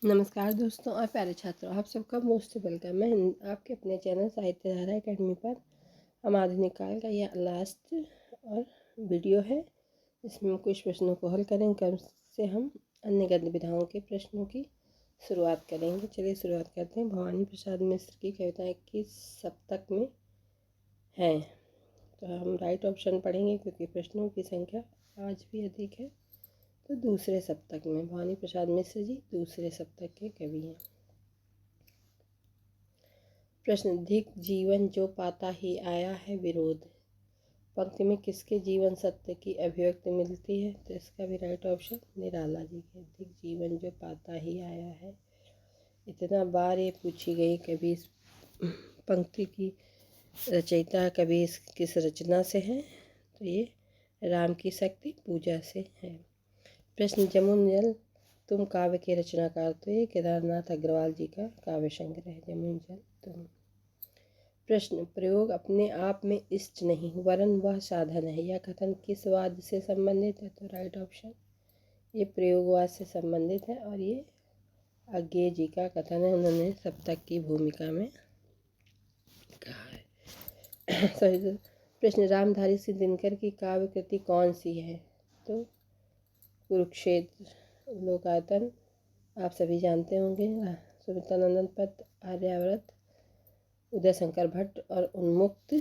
नमस्कार दोस्तों और प्यारे छात्रों, आप सबका मोस्ट वेलकम। मैं आपके अपने चैनल साहित्य धारा एकेडमी पर हम आधुनिक काल का यह लास्ट और वीडियो है। इसमें हम कुछ प्रश्नों को हल करेंगे। कल से हम अन्य गद्य विधाओं के प्रश्नों की शुरुआत करेंगे। चलिए शुरुआत करते हैं। भवानी प्रसाद मिश्र की कविताएं किस सप्तक में हैं? तो हम राइट ऑप्शन पढ़ेंगे क्योंकि प्रश्नों की संख्या आज भी अधिक है। तो दूसरे सप्तक में भवानी प्रसाद मिश्र जी दूसरे सप्तक के कवि हैं। प्रश्न, धिक जीवन जो पाता ही आया है विरोध, पंक्ति में किसके जीवन सत्य की अभिव्यक्ति मिलती है? तो इसका भी राइट ऑप्शन निराला जी के। धिक जीवन जो पाता ही आया है, इतना बार ये पूछी गई कभी इस पंक्ति की रचयिता कभी किस रचना से है? तो ये राम की शक्ति पूजा से है। प्रश्न, जमुनजल तुम काव्य के रचनाकार। तो ये केदारनाथ अग्रवाल जी का काव्य संग्रह है जमुनजल तुम। प्रश्न, प्रयोग अपने आप में इष्ट नहीं वरन वह साधन है, यह कथन किस वाद से संबंधित है? तो राइट ऑप्शन ये प्रयोगवाद से संबंधित है और ये अज्ञेय जी का कथन है। उन्होंने सप्तक की भूमिका में कहा है। प्रश्न, रामधारी सिंह दिनकर की काव्य कृति कौन सी है? तो कुरुक्षेत्र, लोकायतन आप सभी जानते होंगे, सुमित्रानंदन पद, आर्यावर्त, उदय शंकर भट्ट और उन्मुक्त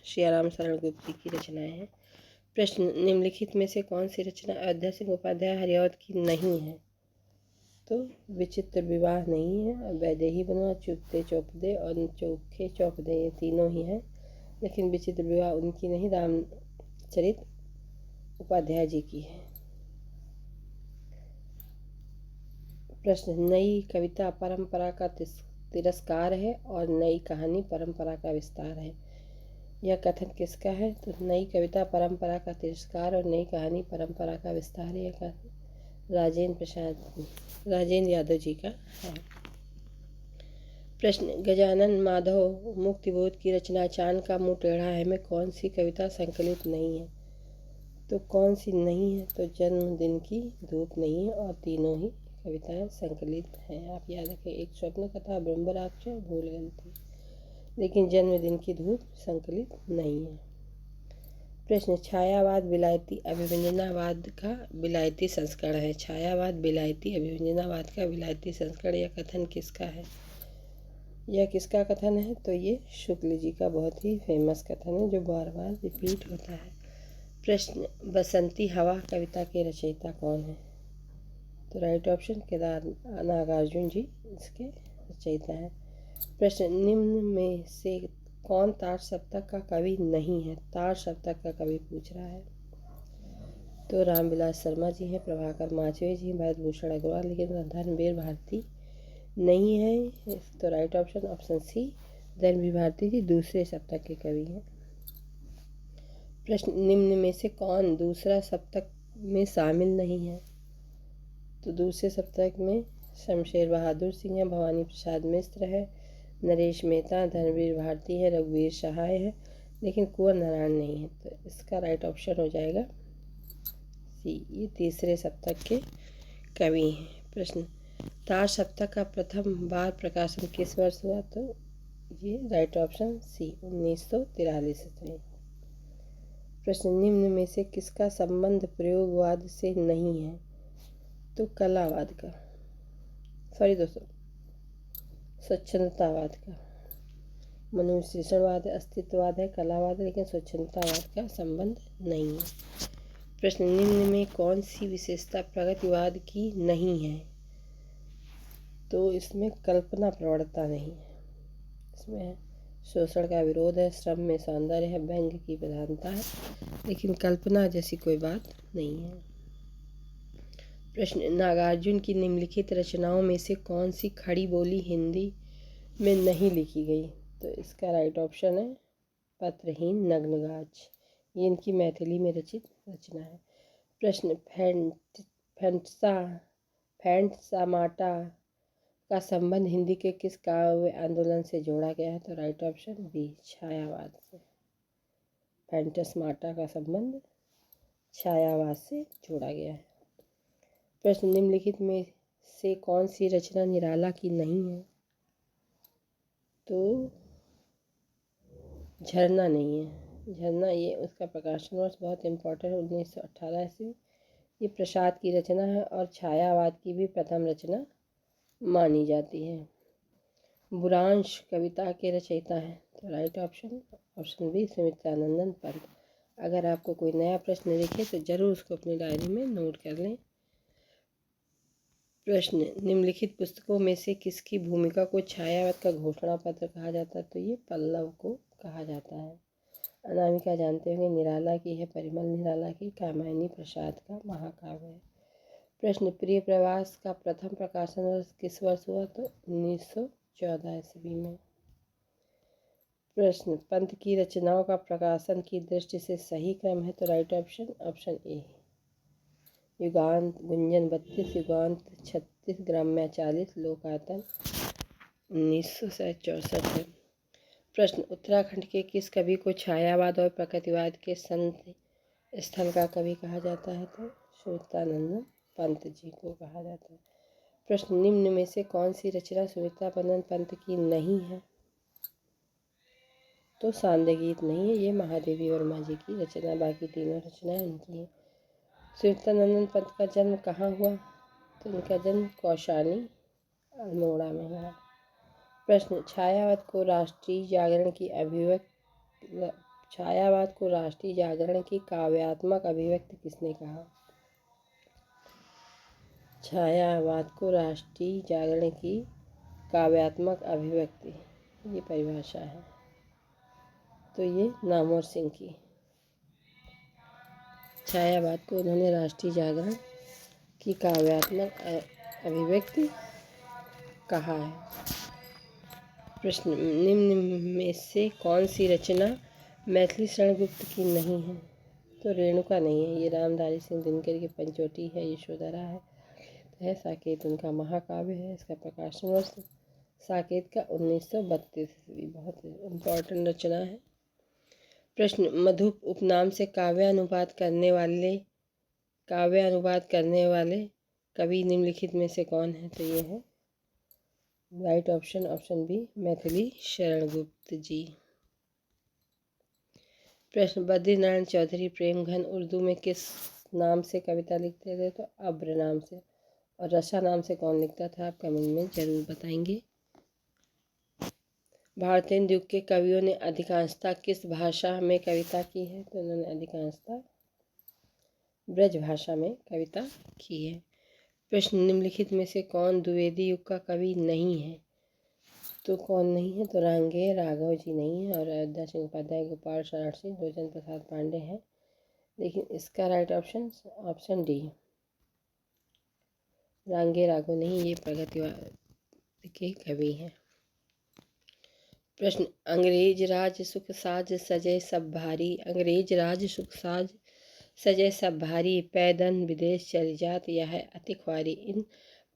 श्याराम शरण गुप्त की रचनाएं हैं। प्रश्न, निम्नलिखित में से कौन सी रचना अयोध्या सिंह उपाध्याय हरियावत की नहीं है? तो विचित्र विवाह नहीं है, वैदेही बनवा, चुपते चौपदे और चोखे चौपदे, ये तीनों ही हैं, लेकिन विचित्र विवाह उनकी नहीं, रामचरित उपाध्याय जी की है। प्रश्न, नई कविता परंपरा का तिरस्कार है और नई कहानी परंपरा का विस्तार है, यह कथन किसका है? तो नई कविता परंपरा का तिरस्कार और नई कहानी परंपरा का विस्तार है, यह कथन राजेंद्र यादव जी का है। प्रश्न, गजानन माधव मुक्तिबोध की रचना चांद का मुंह टेढ़ा है में कौन सी कविता संकलित नहीं है? तो कौन सी नहीं है? तो जन्मदिन की धूप नहीं है और तीनों ही कविताएं संकलित हैं। आप याद रखें, एक स्वप्न कथा, ब्रह्मराक्षर, भूल गलती, लेकिन जन्मदिन की धूप संकलित नहीं है। प्रश्न, छायावाद विलायती अभिव्यंजनावाद का विलायती संस्करण है। छायावाद विलायती अभिव्यंजनावाद का विलायती संस्करण, यह कथन किसका है? यह किसका कथन है? तो ये शुक्ल जी का बहुत ही फेमस कथन है जो बार बार रिपीट होता है। प्रश्न, बसंती हवा कविता के रचयिता कौन है? तो राइट ऑप्शन नागार्जुन जी इसके रचयिता हैं। प्रश्न, निम्न में से कौन तार सप्तक का कवि नहीं है? तार सप्तक का कवि पूछ रहा है। तो रामविलास शर्मा जी हैं, प्रभाकर माचवे जी, भरत भूषण अग्रवाल, लेकिन धर्मवीर भारती नहीं है। तो right option option C, Dharamvir Bharati ji दूसरे सप्तक के कवि हैं। प्रश्न, निम्न में से कौन दूसरा सप्तक में शामिल नहीं है? तो दूसरे सप्तक में शमशेर बहादुर सिंह है, भवानी प्रसाद मिश्र है, नरेश मेहता, धर्मवीर भारती है, रघुवीर सहाय है, लेकिन कुंवर नारायण नहीं है। तो इसका राइट ऑप्शन हो जाएगा सी, ये तीसरे सप्तक के कवि हैं। प्रश्न, तार सप्तक का प्रथम बार प्रकाशन किस वर्ष हुआ? तो ये राइट ऑप्शन सी, 1943 में। प्रश्न, निम्न में से किसका संबंध प्रयोगवाद से नहीं है? तो कलावाद का, सॉरी दोस्तों, स्वच्छंदतावाद का। मनुविश्लेषणवाद अस्तित्ववाद है, कलावाद है, लेकिन स्वच्छंदतावाद का संबंध नहीं है। प्रश्न, निम्न में कौन सी विशेषता प्रगतिवाद की नहीं है? तो इसमें कल्पना प्रवणता नहीं है। इसमें शोषण का विरोध है, श्रम में सौंदर्य है, व्यंग्य की प्रधानता है, लेकिन कल्पना जैसी कोई बात नहीं है। प्रश्न, नागार्जुन की निम्नलिखित रचनाओं में से कौन सी खड़ी बोली हिंदी में नहीं लिखी गई? तो इसका राइट ऑप्शन है पत्रहीन नग्नगाछ, ये इनकी मैथिली में रचित रचना है। प्रश्न, फैंटसामाटा का संबंध हिंदी के किस काव्य आंदोलन से जोड़ा गया है? तो राइट ऑप्शन बी, छायावाद से। फैंटसमाटा का संबंध छायावाद से जोड़ा गया है। प्रश्न, निम्नलिखित में से कौन सी रचना निराला की नहीं है? तो झरना नहीं है। झरना ये उसका प्रकाशन वर्ष बहुत इम्पोर्टेंट है, 1918 ईस्वी। ये प्रसाद की रचना है और छायावाद की भी प्रथम रचना मानी जाती है। बुरांश कविता के रचयिता हैं, तो right option B Sumitranandan Pant. अगर आपको कोई नया प्रश्न दिखे तो जरूर उसको अपनी डायरी में नोट कर लें। प्रश्न, निम्नलिखित पुस्तकों में से किसकी भूमिका को छायावाद का घोषणा पत्र कहा जाता है? तो ये पल्लव को कहा जाता है। अनामिका जानते होंगे निराला की है, परिमल निराला की। कामायनी प्रसाद का महाकाव्य है। प्रश्न, प्रिय प्रवास का प्रथम प्रकाशन वर्ष किस वर्ष हुआ? तो 1914 ईस्वी में। प्रश्न, पंत की रचनाओं का प्रकाशन की दृष्टि से सही क्रम है? तो राइट ऑप्शन ए। युगांत गुंजन 32, युगांत 36, ग्राम्या 40, लोकायतन 1964 है। प्रश्न, उत्तराखंड के किस कवि को छायावाद और प्रकृतिवाद के संत स्थल का कवि कहा जाता है? तो सुमित्रानंदन पंत जी को कहा जाता है। प्रश्न, निम्न में से कौन सी रचना सुमित्रानंदन पंत की नहीं है? तो सांध्य गीत नहीं है, ये महादेवी वर्मा जी की रचना, बाकी तीनों रचनाएं उनकी हैं। सुमित्रानंदन पंत का जन्म कहाँ हुआ? तो उनका जन्म कौशानी अल्मोड़ा में हुआ। प्रश्न, छायावाद को राष्ट्रीय जागरण की काव्यात्मक अभिव्यक्ति किसने कहा? छायावाद को राष्ट्रीय जागरण की काव्यात्मक अभिव्यक्ति, ये परिभाषा है, तो ये नामवर सिंह की। छायावाद को उन्होंने राष्ट्रीय जागरण की काव्यात्मक अभिव्यक्ति कहा है। प्रश्न, निम्न में से कौन सी रचना मैथिली शरण गुप्त की नहीं है? तो रेणुका नहीं है, ये रामधारी सिंह दिनकर की पंचवटी है, यशोधरा है। साकेत उनका महाकाव्य है, इसका प्रकाशन वर्ष साकेत का 1932 ईस्वी, बहुत इम्पोर्टेंट रचना है। प्रश्न, मधुप उपनाम से काव्यानुवाद करने वाले कवि निम्नलिखित में से कौन है? तो ये है right option B Maithili Sharan Gupt जी। प्रश्न, बद्रीनारायण चौधरी प्रेमघन उर्दू में किस नाम से कविता लिखते थे? तो अब्र नाम से। और रसा नाम से कौन लिखता था? आप कमेंट में जरूर बताएंगे। भारतेंदु युग के कवियों ने अधिकांशतः किस भाषा में कविता की है? तो उन्होंने अधिकांशतः ब्रज भाषा में कविता की है। प्रश्न, निम्नलिखित में से कौन द्विवेदी युग का कवि नहीं है? तो कौन नहीं है? तो रांगे राघव जी नहीं है, और अयोध्या सिंह उपाध्याय, गोपाल शरण सिंह, लोचन प्रसाद पांडे हैं। लेकिन इसका राइट ऑप्शन डी, रांगे राघव नहीं, ये प्रगतिवाद के कवि हैं। प्रश्न, अंग्रेज राज सुख साज सजे सब भारी, अंग्रेज राज सुख साज सजे सब भारी, पैदन विदेश चली जात यह है अति ख्वारी। इन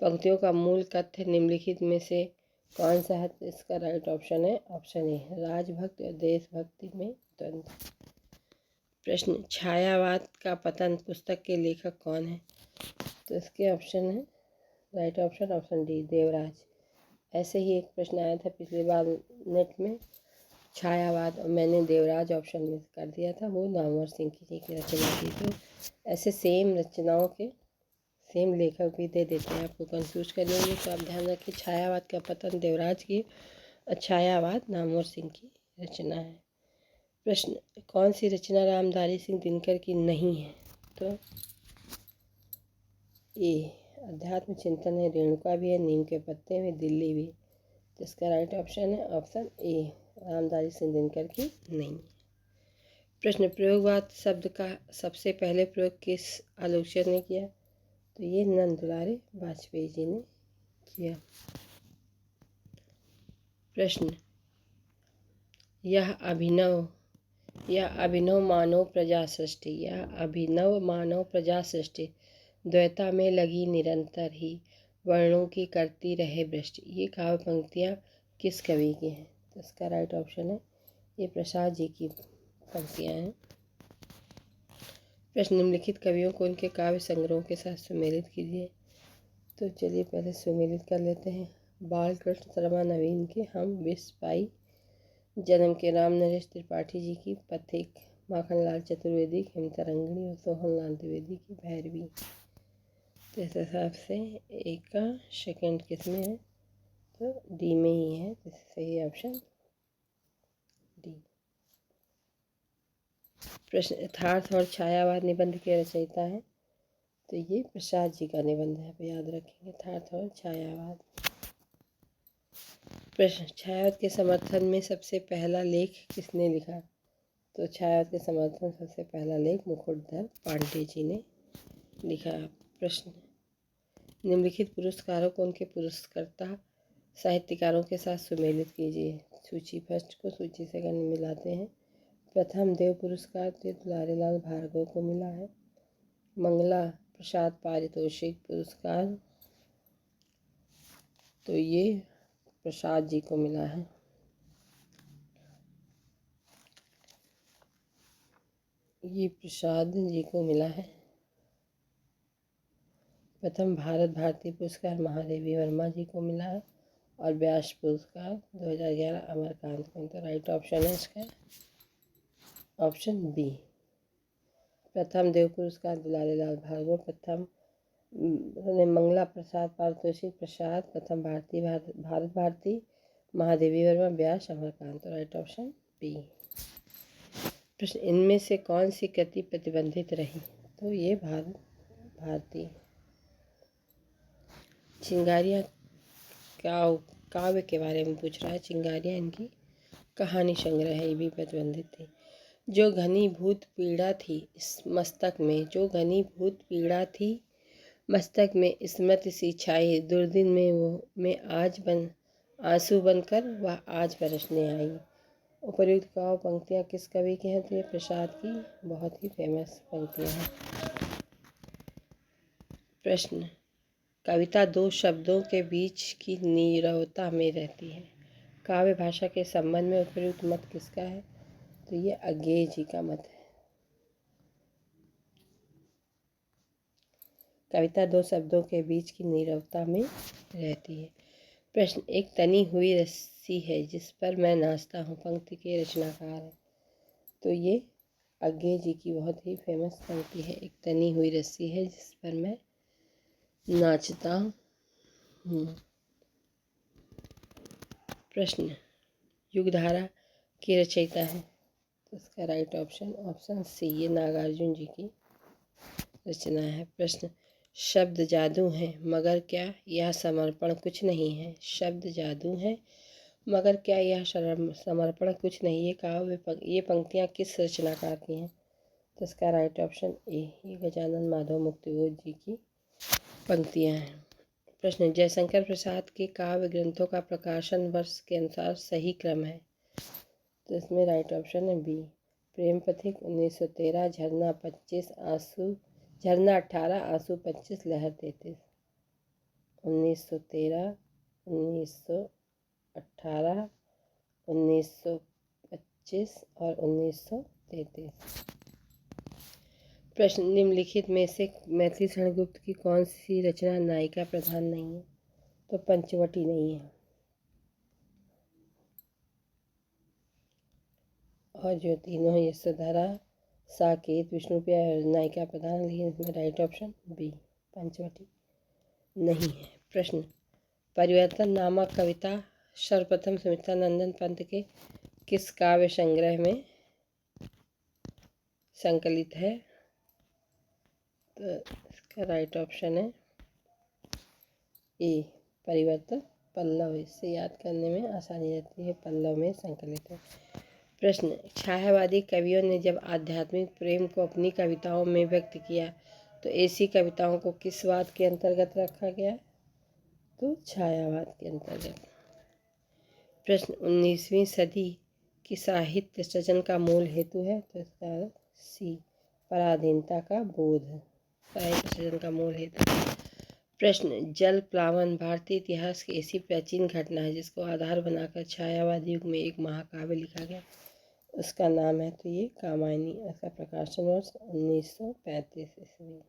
पंक्तियों का मूल कथ्य निम्नलिखित में से कौन सा है? इसका राइट ऑप्शन है ऑप्शन ए, राजभक्ति और देशभक्ति में द्वंद्व। प्रश्न, छायावाद का पतन पुस्तक के लेखक कौन है? तो इसके ऑप्शन है राइट ऑप्शन डी, देवराज। ऐसे ही एक प्रश्न आया था पिछली बार नेट में, छायावाद, और मैंने देवराज ऑप्शन में कर दिया था, वो नामवर सिंह जी की रचना थी। तो ऐसे सेम रचनाओं के सेम लेखक भी दे देते हैं, आपको कंफ्यूज कर देंगे। तो आप ध्यान रखिए, छायावाद का पतन देवराज की और छायावाद नामवर सिंह की रचना है। प्रश्न, कौन सी रचना रामधारी सिंह दिनकर की नहीं है? तो ये अध्यात्म चिंतन है, रेणुका भी है, नीम के पत्ते में, दिल्ली भी। तो इसका राइट ऑप्शन है ऑप्शन ए, रामधारी सिंह दिनकर की नहीं। प्रश्न, प्रयोगवाद शब्द का सबसे पहले प्रयोग किस आलोचक ने किया? तो ये नंद दुलारे वाजपेयी जी ने किया। प्रश्न, यह अभिनव मानव प्रजा सृष्टि द्वैता में लगी निरंतर ही वर्णों की करती रहे भ्रष्ट, ये काव्य पंक्तियाँ किस कवि की हैं? तो इसका राइट ऑप्शन है ये प्रसाद जी की पंक्तियाँ हैं। प्रश्न, निम्नलिखित कवियों को उनके काव्य संग्रहों के साथ सम्मिलित कीजिए। तो चलिए पहले सुमेलित कर लेते हैं। बाल कृष्ण शर्मा नवीन के हम विष पाई, जन्म के राम नरेश त्रिपाठी जी की पथिक, माखनलाल चतुर्वेदी की हेमतरंगिणी और सोहनलाल द्विवेदी की भैरवी। तो इस हिसाब से ए का सेकंड किस में है, तो डी में ही है। तो सही ऑप्शन डी। प्रश्न, यथार्थ और छायावाद निबंध के रचयिता है, तो ये प्रसाद जी का निबंध है, याद रखेंगे, यथार्थ और छायावाद। प्रश्न, छायावाद के समर्थन में सबसे पहला लेख किसने लिखा, तो छायावाद के समर्थन में सबसे पहला लेख मुकुटधर पांडे जी ने लिखा। प्रश्न, निम्नलिखित पुरस्कारों को उनके पुरस्कर्ता साहित्यकारों के साथ सुमेलित कीजिए। सूची फर्स्ट को सूची सेकंड में मिलाते हैं। प्रथम देव पुरस्कार तो दुलारीलाल भार्गव को मिला है। मंगला प्रसाद पारितोषिक पुरस्कार तो ये प्रसाद जी को मिला है। ये प्रसाद जी को मिला है। प्रथम भारत भारती पुरस्कार महादेवी वर्मा जी को मिला है और व्यास पुरस्कार 2011 अमरकांत को। तो राइट ऑप्शन है इसका ऑप्शन बी। प्रथम देव पुरस्कार दुलारीलाल भार्गव, प्रथम मंगला प्रसाद पारितोषिक प्रसाद, प्रथम भारत भारती महादेवी वर्मा, व्यास अमरकांत। तो राइट ऑप्शन बी। प्रश्न, इनमें से कौन सी कृति प्रतिबंधित रही, तो ये भारत भारती। चिंगारियाँ काव्य के बारे में पूछ रहा है। चिंगारियाँ इनकी कहानी संग्रह है, ये भी प्रतिबंधित थी। जो घनीभूत पीड़ा थी इस मस्तक में, जो घनीभूत पीड़ा थी मस्तक में स्मृति सी छाई, दुर्दिन में वो में आज आंसू बनकर वह आज बरसने आई। उपर्युक्त काव्य पंक्तियाँ किस कवि की हैं, तो ये प्रसाद की बहुत ही फेमस पंक्तियाँ हैं। प्रश्न, कविता दो शब्दों के बीच की नीरवता में रहती है। काव्य भाषा के संबंध में उपर्युक्त मत किसका है, तो ये अज्ञेय जी का मत है। कविता दो शब्दों के बीच की नीरवता में रहती है। प्रश्न, एक तनी हुई रस्सी है जिस पर मैं नाचता हूँ, पंक्ति के रचनाकार है, तो ये अज्ञेय जी की बहुत ही फेमस पंक्ति है। एक तनी हुई रस्सी है जिस पर मैं नाचता हूँ। प्रश्न, युगधारा की रचयिता है, तो इसका राइट ऑप्शन सी, ये नागार्जुन जी की रचना है। प्रश्न, शब्द जादू हैं मगर क्या यह समर्पण कुछ नहीं है। शब्द जादू हैं मगर क्या यह समर्पण कुछ नहीं। ये पंक्तियाँ किस रचनाकार की हैं, तो इसका राइट ऑप्शन ए, ये गजानन माधव मुक्तिबोध जी की पंक्तियाँ हैं। प्रश्न, जयशंकर प्रसाद के काव्य ग्रंथों का प्रकाशन वर्ष के अनुसार सही क्रम है, तो इसमें राइट ऑप्शन है बी। प्रेम पथिक 1913, झरना 25, झरना 18, आंसू 25, लहर 33। 1913, 1918, 1925 और 1933। प्रश्न, निम्नलिखित में से मैथिली शरण गुप्त की कौन सी रचना नायिका प्रधान नहीं है, तो पंचवटी नहीं है। और जो तीनों है यशोधरा, साकेत, विष्णुप्रिया नायिका प्रधान, लेकिन इसमें राइट ऑप्शन बी, पंचवटी नहीं है। प्रश्न, परिवर्तन नामक कविता सर्वप्रथम सुमित्रानंदन पंत के किस काव्य संग्रह में संकलित है, तो इसका राइट ऑप्शन है ए, परिवर्तन पल्लव। इससे याद करने में आसानी रहती है, पल्लव में संकलित है। प्रश्न, छायावादी कवियों ने जब आध्यात्मिक प्रेम को अपनी कविताओं में व्यक्त किया तो ऐसी कविताओं को किस वाद के अंतर्गत रखा गया, तो छायावाद के अंतर्गत। प्रश्न, 19वीं सदी की साहित्य सृजन का मूल हेतु है, तो इसका सी, पराधीनता का बोध साहित्य सृजन का मूल हेतु। प्रश्न, जल प्लावन भारतीय इतिहास की ऐसी प्राचीन घटना है जिसको आधार बनाकर छायावाद युग में एक महाकाव्य लिखा गया, उसका नाम है, तो ये कामायनी। इसका प्रकाशन वर्ष 1935 ईस्वी।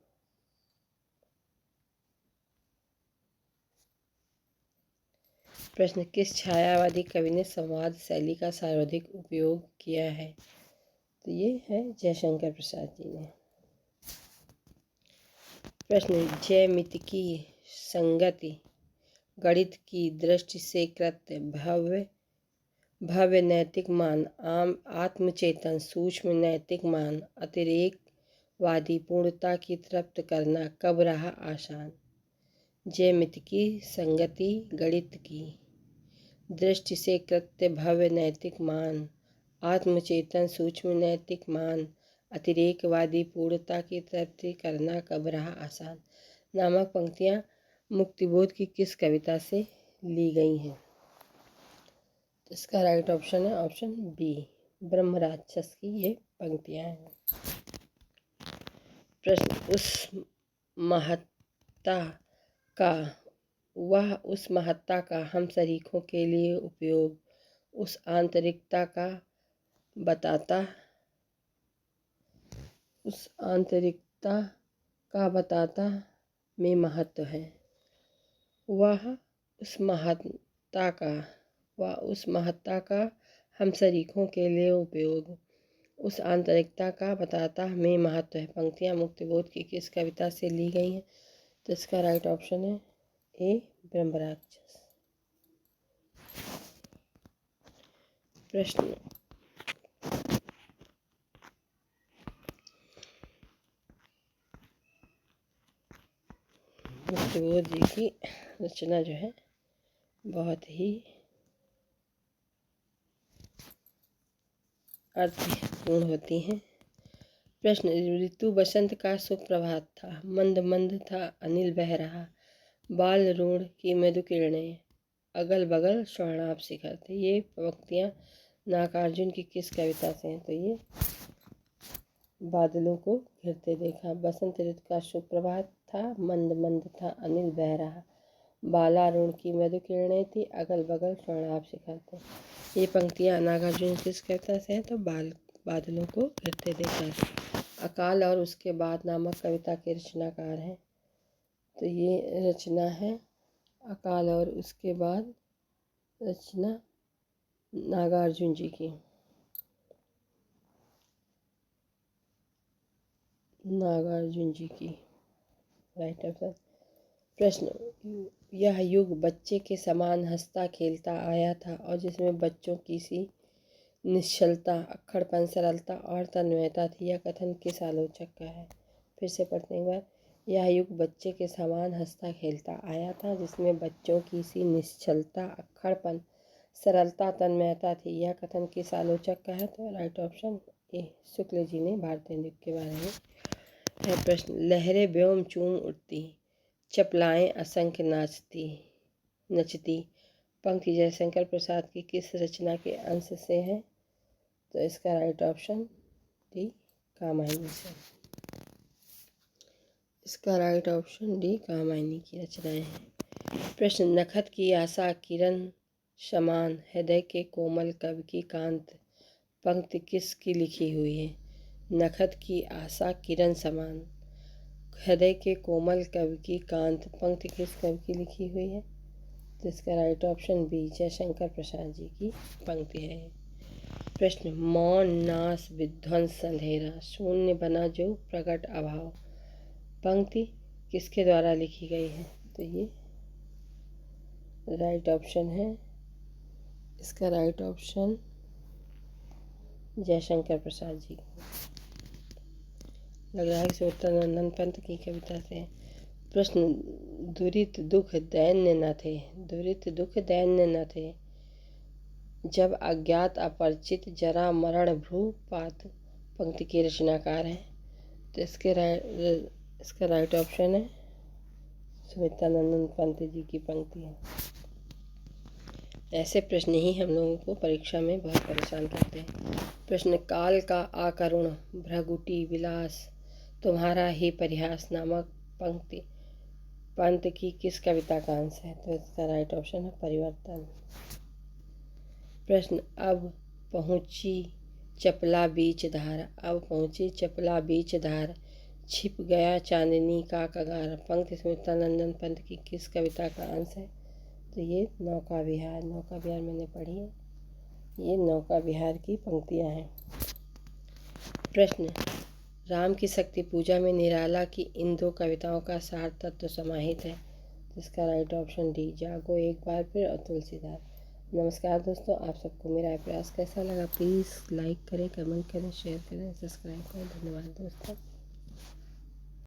प्रश्न, किस छायावादी कवि ने संवाद शैली का सर्वाधिक उपयोग किया है? तो ये है जयशंकर प्रसाद जी ने। प्रश्न, ज्यामिति की संगति गणित की दृष्टि से कृत्य भव्य नैतिक मान, आत्मचेतन सूक्ष्म नैतिक मान, अतिरेकवादी पूर्णता की तृप्त करना कब रहा आसान? ज्यामिति की संगति गणित की दृष्टि से कृत्य भव्य नैतिक मान, आत्मचेतन सूक्ष्म नैतिक मान, अतिरेकवादी पूर्णता की तृप्ति करना कब रहा आसान नामक पंक्तियाँ मुक्तिबोध की किस कविता से ली गई हैं? इसका राइट ऑप्शन है ऑप्शन बी, ब्रह्मराक्षस की ये पंक्तियाँ हैं। प्रश्न, उस महत्ता का हम शरीकों के लिए उपयोग उस आंतरिकता का बताता में महत्व है। वह उस महत्ता का हम शरीकों के लिए उपयोग उस आंतरिकता का बताता में महत्व है। पंक्तियाँ मुक्तिबोध की किस कविता से ली गई हैं? तो इसका राइट ऑप्शन है ए, ब्रह्मराक्षस। प्रश्न, मुक्तिबोध जी की रचना जो है बहुत ही अर्थपूर्ण होती हैं। प्रश्न, ऋतु बसंत का सुप्रभात था, मंद मंद था अनिल बह रहा, बाल रूढ़ की मृदु किरणें, अगल बगल स्वर्णाभ शिखर थे। ये पंक्तियाँ नागार्जुन की किस कविता से हैं? तो ये बादलों को घिरते देखा, बसंत ऋतु का सुप्रभात था, मंद मंद था अनिल बह रहा, बालारूढ़ की मृदु किरणें थी, अगल बगल स्वर्णाभ शिखर थे। ये पंक्तियाँ नागार्जुन किस कविता से हैं? तो बादलों को घिरते देखा। अकाल और उसके बाद नामक कविता के रचनाकार हैं? तो ये रचना है अकाल और उसके बाद रचना नागार्जुन जी की। Right answer. प्रश्न, यह युग बच्चे के समान हंसता खेलता आया था और जिसमें बच्चों की सी निश्चलता, अक्खड़पन, सरलता और तन्मयता थी। यह कथन किस आलोचक का है? फिर से पढ़ते हैं एक बार। यह युग बच्चे के समान हंसता खेलता आया था जिसमें बच्चों की सी निश्चलता, अक्खड़पन, सरलता, तन्मयता थी। यह कथन किस आलोचक का है? तो right option A, Shukla ji ने भारतेंदु युग के बारे में है। प्रश्न, लहरें व्योम चूम उठती, चपलाएं असंख्य नचती पंक्ति जयशंकर प्रसाद की किस रचना के अंश से है? तो इसका राइट ऑप्शन डी, कामायनी से। इसका राइट ऑप्शन डी, कामायनी की रचनाएं हैं। प्रश्न, नखत की आशा किरण समान हृदय के कोमल कवि की कांत पंक्ति किसकी लिखी हुई है? नखत की आशा किरण समान हृदय के कोमल कवि की कांत पंक्ति किस कवि की लिखी हुई है? तो इसका right option B, Jaishankar Prasad ji की पंक्ति है। प्रश्न, मौन नाश विध्वंस अंधेरा, शून्य बना जो प्रकट अभाव पंक्ति किसके द्वारा लिखी गई है? तो ये राइट ऑप्शन है, इसका राइट ऑप्शन जयशंकर प्रसाद जी को लग रहा है कि उत्तरानंद पंत की कविता से। प्रश्न, दुरित दुख दैन्य न थे जब अज्ञात अपरिचित जरा मरण भ्रूपात पंक्ति के रचनाकार हैं? तो इसका राइट ऑप्शन है सुमित्रानंद पंत जी की पंक्ति है। ऐसे प्रश्न ही हम लोगों को परीक्षा में बहुत परेशान करते हैं। प्रश्न, काल का आकरुण भ्रगुटी विलास तुम्हारा ही परिहास नामक पंत की किस कविता का अंश है? तो इसका राइट ऑप्शन है परिवर्तन। प्रश्न, अब पहुँची चपला बीच धार छिप गया चांदनी का कगार पंक्ति सुमित्रानंद पंत की किस कविता का अंश है? तो ये नौका विहार मैंने पढ़ी है। ये नौका विहार की पंक्तियाँ हैं। प्रश्न, राम की शक्ति पूजा में निराला की इन दो कविताओं का सार तत्व समाहित है। इसका राइट ऑप्शन डी, जागो एक बार फिर और तुलसीदास। नमस्कार दोस्तों, आप सबको मेरा प्रयास कैसा लगा? प्लीज़ लाइक करें, कमेंट करें, शेयर करें, सब्सक्राइब करें। धन्यवाद दोस्तों।